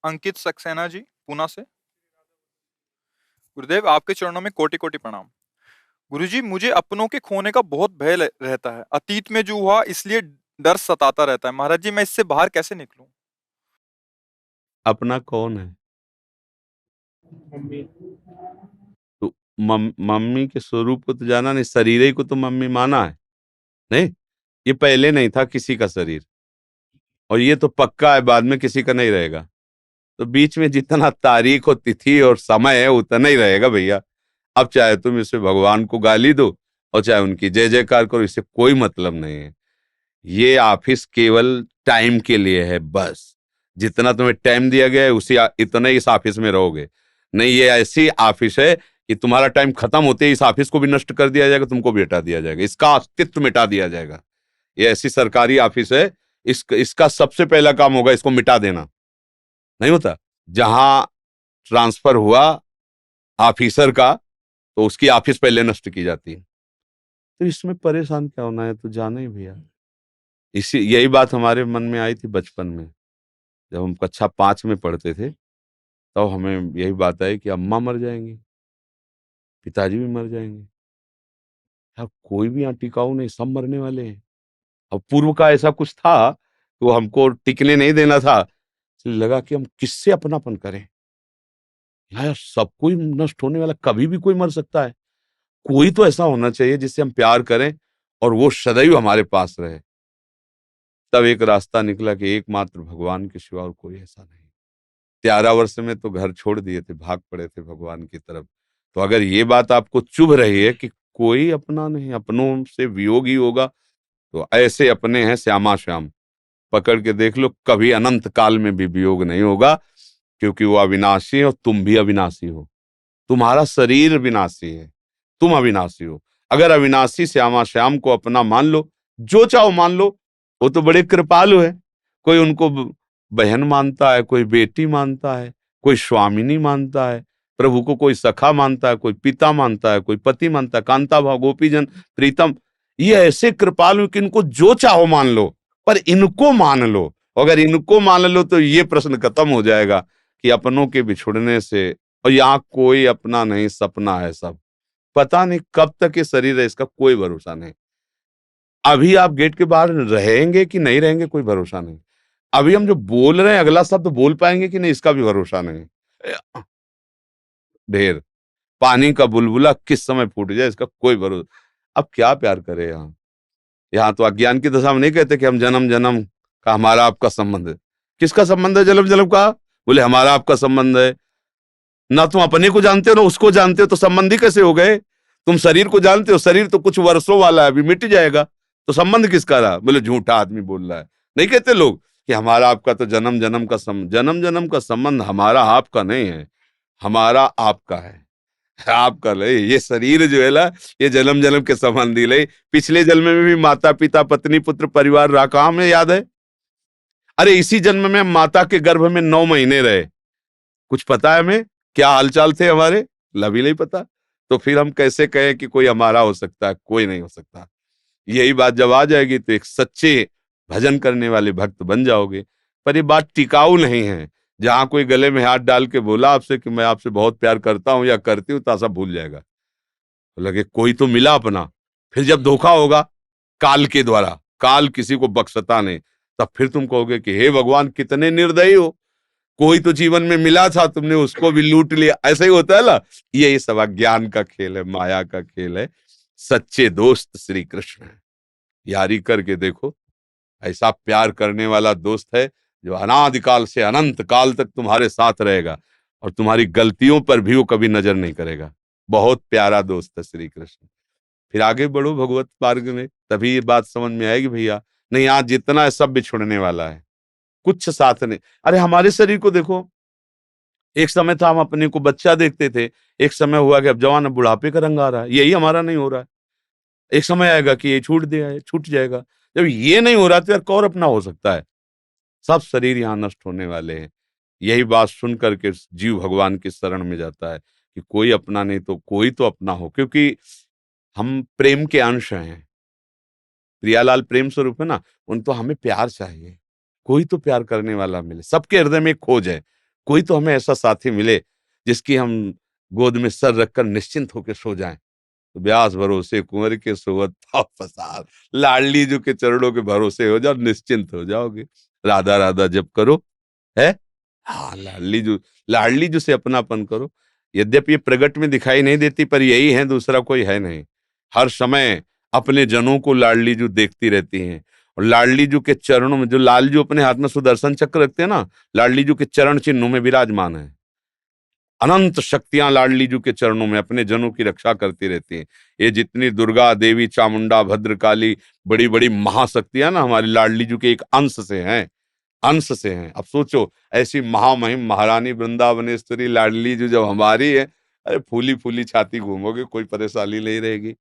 अंकित सक्सेना जी, पूना से। गुरुदेव, आपके चरणों में कोटि कोटि प्रणाम। गुरुजी, मुझे अपनों के खोने का बहुत भय रहता है। अतीत में जो हुआ इसलिए डर सताता रहता है। महाराज जी, मैं इससे बाहर कैसे निकलूं? अपना कौन है? तो मम्मी के स्वरूप को तो जाना नहीं, शरीर ही को तो मम्मी माना है। नहीं, ये पहले नहीं था किसी का शरीर, और ये तो पक्का है बाद में किसी का नहीं रहेगा। तो बीच में जितना तारीख और तिथि और समय है उतना ही रहेगा भैया। अब चाहे तुम इसे भगवान को गाली दो और चाहे उनकी जय जयकार करो, इससे कोई मतलब नहीं है। ये ऑफिस केवल टाइम के लिए है बस। जितना तुम्हें टाइम दिया गया है उसी इतने इस ऑफिस में रहोगे। नहीं, ये ऐसी ऑफिस है कि तुम्हारा टाइम खत्म होते ही इस ऑफिस को भी नष्ट कर दिया जाएगा, तुमको भी हटा दिया जाएगा, इसका अस्तित्व मिटा दिया जाएगा। ये ऐसी सरकारी ऑफिस है, इसका सबसे पहला काम होगा इसको मिटा देना। नहीं होता? जहां ट्रांसफर हुआ ऑफिसर का तो उसकी ऑफिस पहले नष्ट की जाती है। तो इसमें परेशान क्या होना है, तो जाना ही भैया। इसी यही बात हमारे मन में आई थी बचपन में, जब हम कक्षा 5 में पढ़ते थे। तब हमें यही बात आई कि अम्मा मर जाएंगी, पिताजी भी मर जाएंगे, यार कोई भी यहाँ टिकाऊ नहीं, सब मरने वाले हैं। अब पूर्व का ऐसा कुछ था तो हमको टिकने नहीं देना था, इसलिए लगा कि हम किससे अपनापन करें। यार सब कोई नष्ट होने वाला, कभी भी कोई मर सकता है। कोई तो ऐसा होना चाहिए जिससे हम प्यार करें और वो सदैव हमारे पास रहे। तब एक रास्ता निकला कि एकमात्र भगवान के सिवा और कोई ऐसा नहीं। 11 वर्ष में तो घर छोड़ दिए थे, भाग पड़े थे भगवान की तरफ। तो अगर ये बात आपको चुभ रही है कि कोई अपना नहीं, अपनों से वियोग ही होगा, तो ऐसे अपने हैं श्यामा श्याम, पकड़ के देख लो, कभी अनंत काल में भी वियोग नहीं होगा। क्योंकि वो अविनाशी है और तुम भी अविनाशी हो। तुम्हारा शरीर विनाशी है, तुम अविनाशी हो। अगर अविनाशी श्यामा श्याम को अपना मान लो, जो चाहो मान लो, वो तो बड़े कृपालु है। कोई उनको बहन मानता है, कोई बेटी मानता है, कोई स्वामिनी मानता है प्रभु को, कोई सखा मानता है, कोई पिता मानता है, कोई पति मानता है, कांता भाव गोपीजन प्रीतम। ये ऐसे कृपालु कि इनको जो चाहो मान लो, पर इनको मान लो। अगर इनको मान लो तो ये प्रश्न खत्म हो जाएगा कि अपनों के बिछुड़ने से। और यहाँ कोई अपना नहीं, सपना है सब। पता नहीं कब तक ये शरीर है, इसका कोई भरोसा नहीं। अभी आप गेट के बाहर रहेंगे कि नहीं रहेंगे, कोई भरोसा नहीं। अभी हम जो बोल रहे हैं अगला शब्द बोल पाएंगे कि नहीं, इसका भी भरोसा नहीं। ढेर पानी का बुलबुला किस समय फूट जाए, इसका कोई भरोसा। अब क्या प्यार करे यहाँ। यहाँ तो अज्ञान की दशा में नहीं कहते कि हम जन्म जन्म का हमारा आपका संबंध है। किसका संबंध है जन्म जन्म का? बोले हमारा आपका संबंध है। ना तुम अपने को जानते हो ना उसको जानते हो, तो संबंधी कैसे हो गए? तुम शरीर को जानते हो, शरीर तो कुछ वर्षों वाला है, अभी मिट जाएगा, तो संबंध किसका रहा? बोले झूठा आदमी बोल रहा है। नहीं कहते लोग कि हमारा आपका तो जन्म जन्म का जन्म जन्म का संबंध हमारा आपका नहीं है, हमारा आपका है। आपका ले ये शरीर जो है ना, ये जन्म जन्म के संबंधी ले। पिछले जन्म में भी माता पिता पत्नी पुत्र परिवार रहा, कहाँ हमें याद है? अरे इसी जन्म में हम माता के गर्भ में 9 महीने रहे, कुछ पता है हमें क्या हालचाल थे हमारे? लभी नहीं पता। तो फिर हम कैसे कहें कि कोई हमारा हो सकता है? कोई नहीं हो सकता। यही बात जब आ जाएगी तो एक सच्चे भजन करने वाले भक्त बन जाओगे। पर ये बात टिकाऊ नहीं है। जहां कोई गले में हाथ डाल के बोला आपसे कि मैं आपसे बहुत प्यार करता हूं या करती हूं, तो सब भूल जाएगा। तो लगे कोई तो मिला अपना। फिर जब धोखा होगा काल के द्वारा, काल किसी को बख्शता नहीं, तब फिर तुम कहोगे कि हे भगवान कितने निर्दयी हो, कोई तो जीवन में मिला था, तुमने उसको भी लूट लिया। ऐसा ही होता है ना। ये सब अज्ञान का खेल है, माया का खेल है। सच्चे दोस्त श्री कृष्ण है। यारी करके देखो, ऐसा प्यार करने वाला दोस्त है जो अनादिकाल से अनंत काल तक तुम्हारे साथ रहेगा और तुम्हारी गलतियों पर भी वो कभी नजर नहीं करेगा। बहुत प्यारा दोस्त है श्री कृष्ण। फिर आगे बढ़ो भगवत मार्ग में, तभी ये बात समझ में आएगी भैया। नहीं, आज जितना है सब बिछुड़ने वाला है, कुछ साथ नहीं। अरे हमारे शरीर को देखो, एक समय था हम अपने को बच्चा देखते थे, एक समय हुआ कि अब जवान, अब बुढ़ापे का रंग आ रहा है, यही हमारा नहीं हो रहा है। एक समय आएगा कि ये छूट जाएगा। जब ये नहीं हो रहा तो यार कौन अपना हो सकता है? सब शरीर यहाँ नष्ट होने वाले हैं। यही बात सुन करके जीव भगवान की शरण में जाता है कि कोई अपना नहीं तो कोई तो अपना हो, क्योंकि हम प्रेम के अंश हैं। प्रियालाल प्रेम स्वरूप है ना, उन तो हमें प्यार चाहिए। कोई तो प्यार करने वाला मिले। सबके हृदय में एक खोज है, कोई तो हमें ऐसा साथी मिले जिसकी हम गोद में सर रखकर निश्चिंत होकर सो जाएं। तो ब्यास भरोसे कुंवर के सोवत पाँव पसार, लाडली जू के चरणों के भरोसे हो जाओ, निश्चिंत हो जाओगे। राधा राधा जप करो, है। हाँ, लाडली जू से अपनापन करो। यद्यपि ये प्रगट में दिखाई नहीं देती, पर यही है, दूसरा कोई है नहीं। हर समय अपने जनों को लाडली जू देखती रहती हैं, और लाडली जू के चरणों में, जो लाल जू अपने हाथ में सुदर्शन चक्र रखते हैं ना, लाडली जू के चरण चिन्हों में विराजमान है। अनंत शक्तियां लाडली जू के चरणों में अपने जनों की रक्षा करती रहती हैं। ये जितनी दुर्गा देवी, चामुंडा, भद्रकाली, बड़ी बड़ी महाशक्तियां ना, हमारी लाडली जू के एक अंश से हैं, अंश से हैं। अब सोचो, ऐसी महामहिम महारानी वृंदावनेश्वरी लाडली जू जब हमारी है, अरे फूली फूली छाती घूमोगे, कोई परेशानी नहीं रहेगी।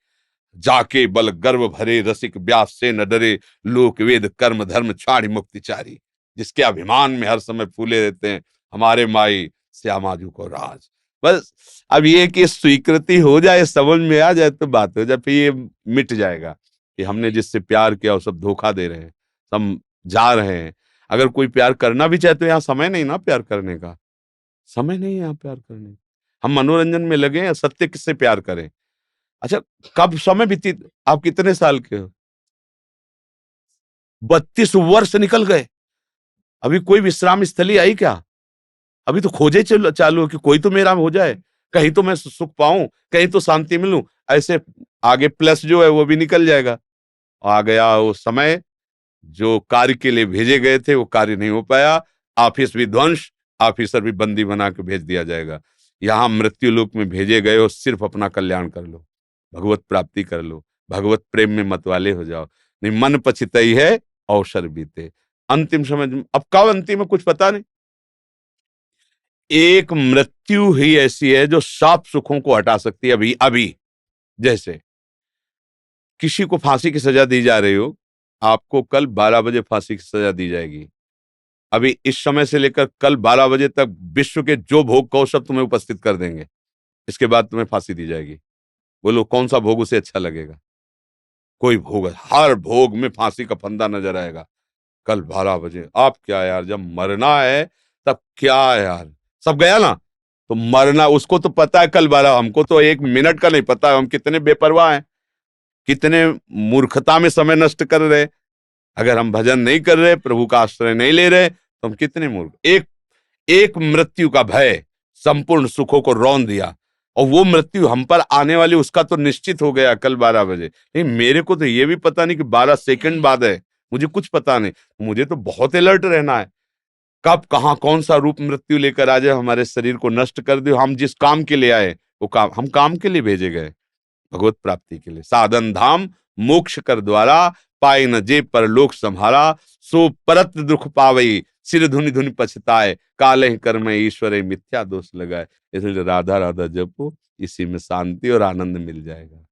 जाके बल गर्व भरे रसिक व्यास से न डरे, लोक वेद कर्म धर्म छाड़ी मुक्तिचारी। जिसके अभिमान में हर समय फूले रहते हैं हमारे माई श्यामाजू को राज। बस अब ये कि स्वीकृति हो जाए, समझ में आ जाए तो बात हो जाए, फिर ये मिट जाएगा कि हमने जिससे प्यार किया वो सब धोखा दे रहे हैं, सब जा रहे हैं। अगर कोई प्यार करना भी चाहे तो यहाँ समय नहीं ना प्यार करने का, समय नहीं है यहाँ प्यार करने का। हम मनोरंजन में लगे हैं, सत्य किससे प्यार करें। अच्छा, कब समय बीती, आप कितने साल के हो? 32 वर्ष निकल गए, अभी कोई विश्राम स्थली आई क्या? अभी तो खोजे चालू है कि कोई तो मेरा हो जाए, कहीं तो मैं सुख पाऊं, कहीं तो शांति मिलूं। ऐसे आगे प्लस जो है वो भी निकल जाएगा। आ गया वो समय, जो कार्य के लिए भेजे गए थे वो कार्य नहीं हो पाया। ऑफिस भी ध्वंस, ऑफिसर भी बंदी बना के भेज दिया जाएगा। यहाँ मृत्यु लोक में भेजे गए हो, सिर्फ अपना कल्याण कर लो, भगवत प्राप्ति कर लो, भगवत प्रेम में मतवाले हो जाओ। नहीं, मन पछितई है अवसर बीते। अंतिम समय, अब कब अंतिम है कुछ पता नहीं। एक मृत्यु ही ऐसी है जो सब सुखों को हटा सकती है अभी अभी। जैसे किसी को फांसी की सजा दी जा रही हो, आपको कल 12 बजे फांसी की सजा दी जाएगी। अभी इस समय से लेकर कल 12 बजे तक विश्व के जो भोग कहो सब तुम्हें उपस्थित कर देंगे, इसके बाद तुम्हें फांसी दी जाएगी। बोलो कौन सा भोग उसे अच्छा लगेगा? कोई भोग, हर भोग में फांसी का फंदा नजर आएगा। कल 12 बजे, आप क्या यार, जब मरना है तब क्या यार, सब गया ना, तो मरना उसको तो पता है कल 12, हमको तो 1 मिनट का नहीं पता है। हम कितने बेपरवाह हैं, कितने मूर्खता में समय नष्ट कर रहे हैं। अगर हम भजन नहीं कर रहे, प्रभु का आश्रय नहीं ले रहे, तो हम कितने मूर्ख। एक एक मृत्यु का भय संपूर्ण सुखों को रौंद दिया, और वो मृत्यु हम पर आने वाली उसका तो निश्चित हो गया कल 12 बजे। लेकिन मेरे को तो ये भी पता नहीं कि 12 सेकंड बाद है, मुझे कुछ पता नहीं। मुझे तो बहुत अलर्ट रहना है, कब कहां कौन सा रूप मृत्यु लेकर आ जाए, हमारे शरीर को नष्ट कर दे। हम जिस काम के लिए आए वो काम, हम काम के लिए भेजे गए, भगवत प्राप्ति के लिए। साधन धाम मोक्ष कर द्वारा, पाए न जे परलोक संहारा, सो परत दुख पावई, सिर धुनि धुनि पछताए, काले कर्म ईश्वर मिथ्या दोष लगाए। इसलिए राधा राधा जपो, इसी में शांति और आनंद मिल जाएगा।